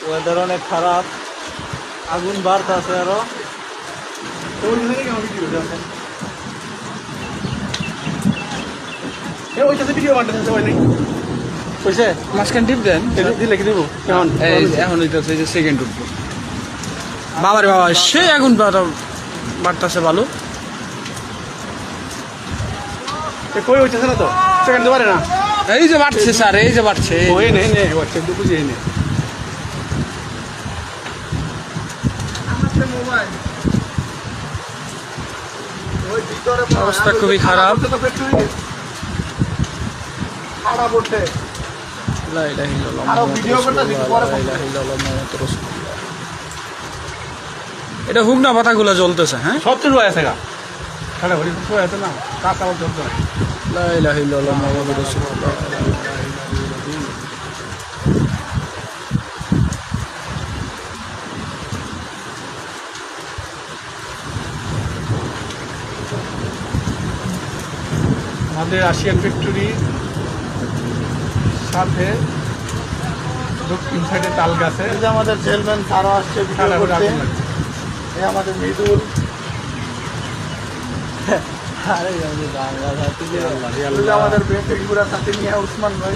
Weather অনেক খারাপ, আগুন বাড়তেছে আরো। ভিডিও বানাতে সবাই নেই বুঝছে মাঝখান টিপ দেন দিলে কি দিব এখন এখন হইতেছে যে সেকেন্ড উঠবো বাবারে বাবা সে আগুন বাড়তেছে ভালো কই হইতেছে না তো সেকেন্ড দিতে পারে না। এই যে বাড়ছে স্যার এই যে বাড়ছে ওই নেই নেই হোয়াটসঅ্যাপ দিয়ে বুঝিয়ে নেই। অবস্থা খুবই খারাপ। লা ইলাহা ইল্লাল্লাহ মুহাম্মাদুর রাসূলুল্লাহ, লা ইলাহা ইল্লাল্লাহ মুহাম্মাদুর রাসূলুল্লাহ। এটা হুগনা পাতাগুলো জ্বলতেছে। হ্যাঁ সব কিছু আছে গা খারাপ হরি কিছু আছে না কাকা বলতে হবে না। লা ইলাহা ইল্লাল্লাহ মুহাম্মাদুর রাসূলুল্লাহ। আমাদের রাশিয়ান ফ্যাক্টরি সাথে দক্ষিণ সাইডে তাল গাছে এই যে আমাদের চেয়ারম্যান তারা আসছে ভিডিও ঠান্ডা করে করতে। আগুন লাগছে। এই আমাদের মৃদুল, আরে আমি বাংলা ভাষা এই যে আমাদের বেঙ্গলিপুরা সাথে নিয়ে উসমান ভাই।